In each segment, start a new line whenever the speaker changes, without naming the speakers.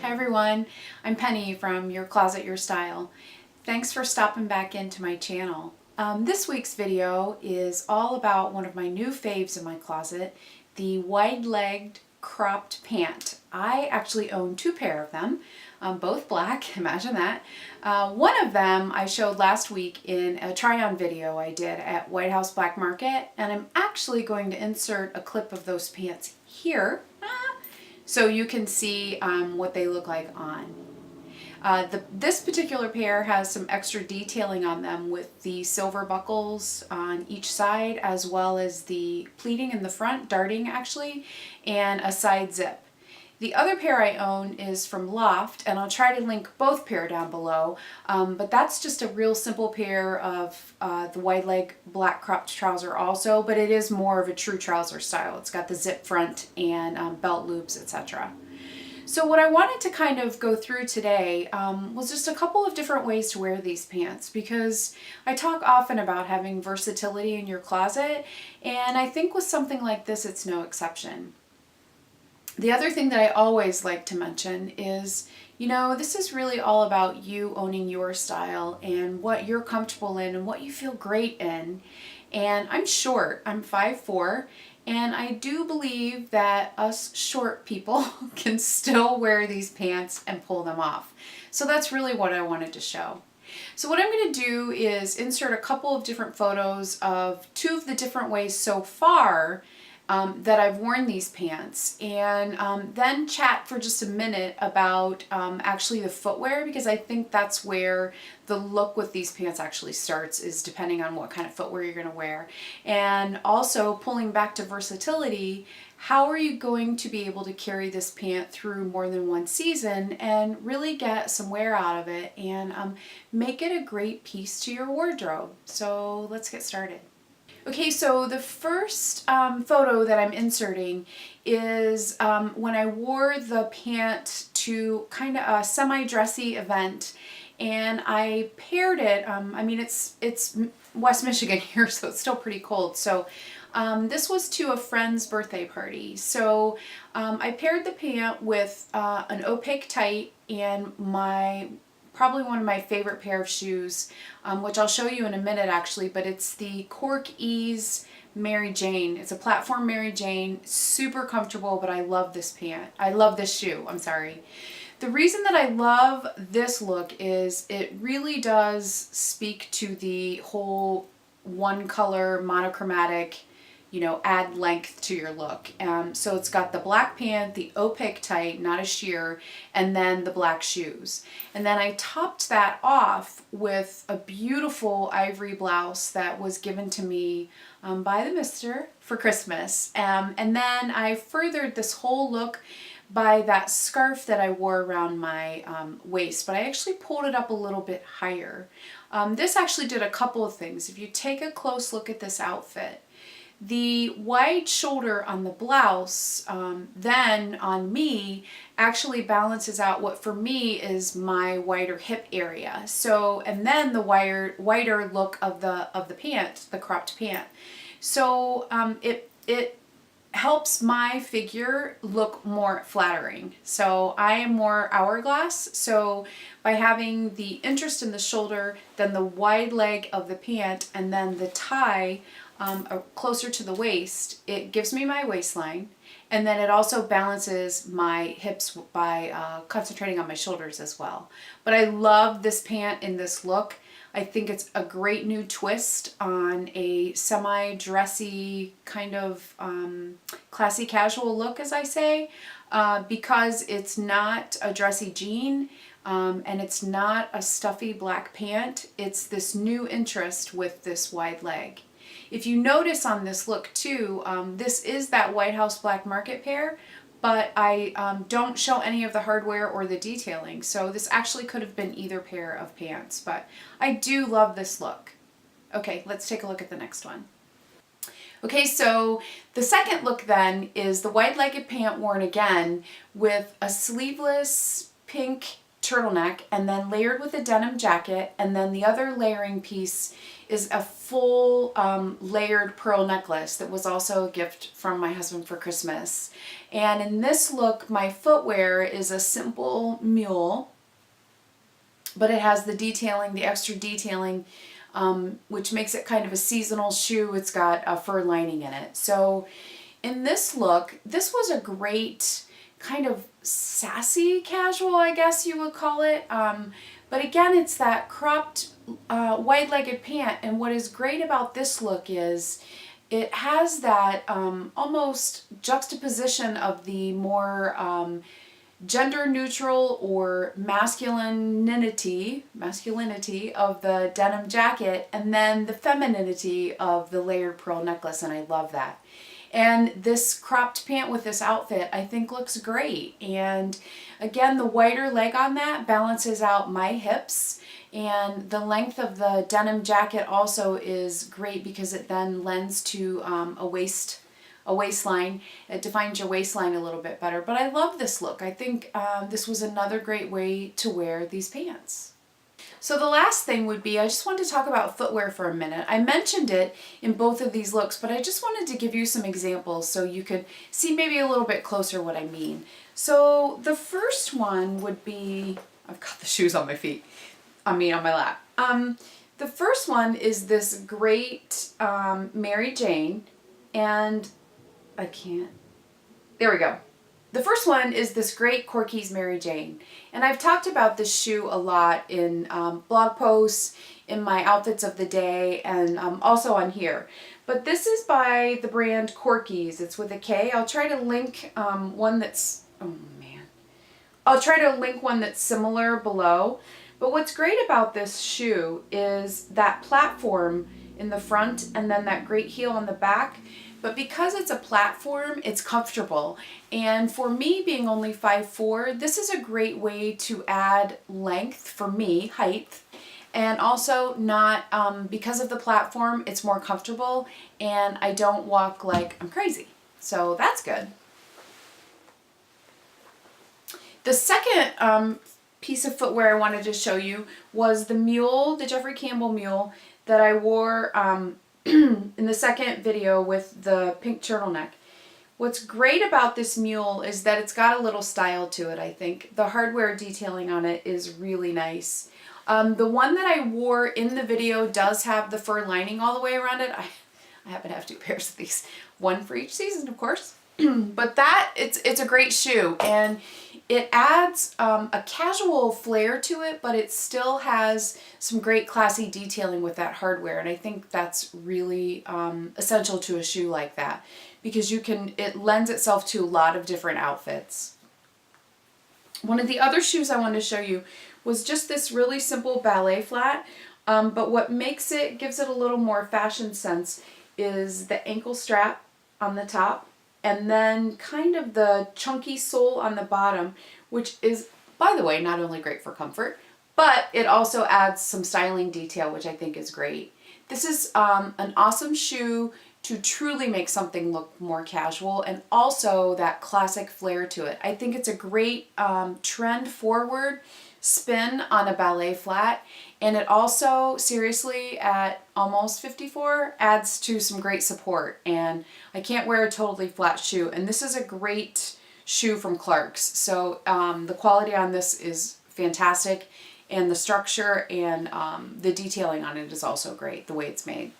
Hi everyone, I'm Penny from Your Closet, Your Style. Thanks for stopping back into my channel. This week's video is all about one of my new faves in my closet, the wide-legged cropped pant. I actually own two pair of them, both black, imagine that. One of them I showed last week in a try-on video I did at White House Black Market, and I'm actually going to insert a clip of those pants here so you can see what they look like on. This particular pair has some extra detailing on them with the silver buckles on each side, as well as the pleating in the front, darting actually, and a side zip. The other pair I own is from Loft, and I'll try to link both pair down below, but that's just a real simple pair of the wide leg black cropped trouser also, but it is more of a true trouser style. It's got the zip front and belt loops, etc. So what I wanted to kind of go through today was just a couple of different ways to wear these pants, because I talk often about having versatility in your closet, and I think with something like this it's no exception. The other thing that I always like to mention is, you know, this is really all about you owning your style and what you're comfortable in and what you feel great in. And I'm short, I'm 5'4", and I do believe that us short people can still wear these pants and pull them off. So that's really what I wanted to show. So what I'm going to do is insert a couple of different photos of two of the different ways so far that I've worn these pants, and then chat for just a minute about actually the footwear, because I think that's where the look with these pants actually starts, is depending on what kind of footwear you're going to wear. And also pulling back to versatility, how are you going to be able to carry this pant through more than one season and really get some wear out of it and make it a great piece to your wardrobe? So let's get started. Okay, so the first photo that I'm inserting is when I wore the pant to kind of a semi-dressy event, and I paired it, I mean it's West Michigan here, so it's still pretty cold, so this was to a friend's birthday party. So I paired the pant with an opaque tight and probably one of my favorite pair of shoes, which I'll show you in a minute actually, but it's the Cork Ease Mary Jane. It's a platform Mary Jane, super comfortable, but I love this pant. I love this shoe, I'm sorry. The reason that I love this look is it really does speak to the whole one color monochromatic, you know, add length to your look. So it's got the black pant, the opaque tight, not a sheer, and then the black shoes. And then I topped that off with a beautiful ivory blouse that was given to me by the mister for Christmas. And then I furthered this whole look by that scarf that I wore around my waist, but I actually pulled it up a little bit higher. This actually did a couple of things. If you take a close look at this outfit, the wide shoulder on the blouse then on me actually balances out what for me is my wider hip area. So, and then the wider look of the pant, the cropped pant. So it helps my figure look more flattering. So I am more hourglass, so by having the interest in the shoulder, then the wide leg of the pant, and then the tie closer to the waist, it gives me my waistline, and then it also balances my hips by concentrating on my shoulders as well. But I love this pant in this look. I think it's a great new twist on a semi-dressy kind of classy casual look, as I say, because it's not a dressy jean and it's not a stuffy black pant. It's this new interest with this wide leg. If you notice on this look too, this is that White House Black Market pair, but I don't show any of the hardware or the detailing, so this actually could have been either pair of pants, but I do love this look. Okay, let's take a look at the next one. Okay, so the second look then is the wide-legged pant worn again with a sleeveless pink turtleneck and then layered with a denim jacket, and then the other layering piece is a full layered pearl necklace that was also a gift from my husband for Christmas. And in this look, my footwear is a simple mule, but it has the detailing, the extra detailing, which makes it kind of a seasonal shoe. It's got a fur lining in it. So in this look, this was a great kind of sassy casual, I guess you would call it. But again, it's that cropped wide-legged pant. And what is great about this look is it has that almost juxtaposition of the more gender neutral or masculinity of the denim jacket, and then the femininity of the layered pearl necklace, and I love that. And this cropped pant with this outfit I think looks great. And again, the wider leg on that balances out my hips, and the length of the denim jacket also is great because it then lends to a waistline. It defines your waistline a little bit better. But I love this look. I think this was another great way to wear these pants. So the last thing would be, I just wanted to talk about footwear for a minute. I mentioned it in both of these looks, but I just wanted to give you some examples so you could see maybe a little bit closer what I mean. So the first one would be, I've got the shoes on my feet, on my lap. The first one is this great Mary Jane, and I can't, there we go. The first one is this great Corky's Mary Jane. And I've talked about this shoe a lot in blog posts, in my outfits of the day, and also on here. But this is by the brand Corky's. It's with a K. I'll try to link one that's, I'll try to link one that's similar below. But what's great about this shoe is that platform in the front and then that great heel on the back. But because it's a platform, it's comfortable. And for me, being only 5'4", this is a great way to add length for me, height. And also not, because of the platform, it's more comfortable and I don't walk like I'm crazy. So that's good. The second piece of footwear I wanted to show you was the mule, the Jeffrey Campbell mule that I wore in the second video with the pink turtleneck. What's great about this mule is that it's got a little style to it, I think. The hardware detailing on it is really nice. The one that I wore in the video does have the fur lining all the way around it. I happen to have 2 pairs of these, one for each season, of course. But it's a great shoe, and it adds a casual flair to it, but it still has some great classy detailing with that hardware. And I think that's really essential to a shoe like that, because it lends itself to a lot of different outfits. One of the other shoes I wanted to show you was just this really simple ballet flat, but what gives it a little more fashion sense is the ankle strap on the top, and then kind of the chunky sole on the bottom, which is, by the way, not only great for comfort, but it also adds some styling detail, which I think is great. This is an awesome shoe to truly make something look more casual, and also that classic flair to it. I think it's a great trend forward spin on a ballet flat, and it also, seriously, at almost 54, adds to some great support. And I can't wear a totally flat shoe, and this is a great shoe from Clark's. So the quality on this is fantastic, and the structure and the detailing on it is also great, the way it's made.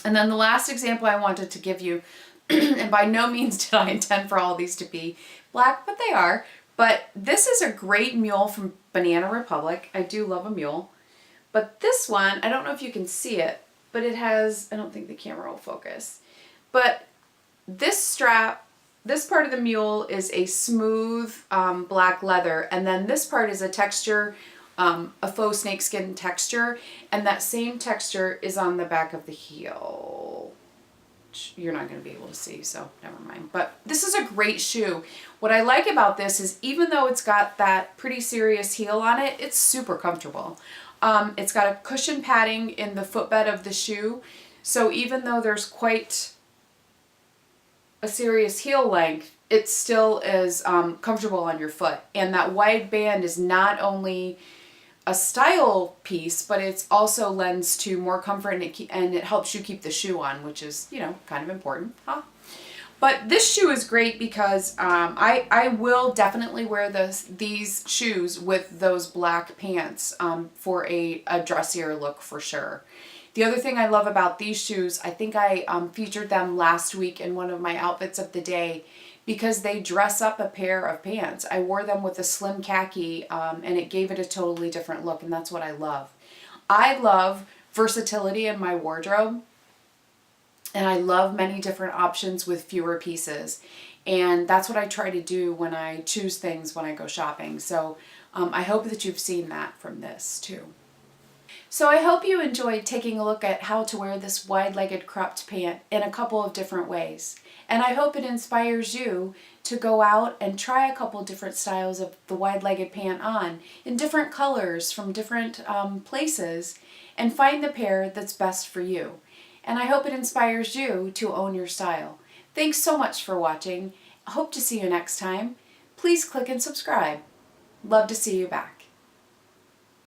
And then the last example I wanted to give you, and by no means did I intend for all these to be black, but they are. But this is a great mule from Banana Republic. I do love a mule. But this one, I don't know if you can see it, but it has, I don't think the camera will focus. But this strap, this part of the mule is a smooth black leather, and then this part is a texture, a faux snakeskin texture, and that same texture is on the back of the heel. You're not going to be able to see, so never mind. But this is a great shoe. What I like about this is, even though it's got that pretty serious heel on it, it's super comfortable. It's got a cushion padding in the footbed of the shoe, so even though there's quite a serious heel length, it still is comfortable on your foot. And that wide band is not only a style piece, but it's also lends to more comfort, and it helps you keep the shoe on, which is, you know, kind of important, huh? But this shoe is great because I will definitely wear these shoes with those black pants for a dressier look for sure. The other thing I love about these shoes, I think I featured them last week in one of my outfits of the day, because they dress up a pair of pants. I wore them with a slim khaki and it gave it a totally different look, and that's what I love. I love versatility in my wardrobe. And I love many different options with fewer pieces. And that's what I try to do when I choose things when I go shopping. So I hope that you've seen that from this too. So I hope you enjoyed taking a look at how to wear this wide-legged cropped pant in a couple of different ways. And I hope it inspires you to go out and try a couple different styles of the wide-legged pant on in different colors from different places, and find the pair that's best for you. And I hope it inspires you to own your style. Thanks so much for watching. I hope to see you next time. Please click and subscribe. Love to see you back.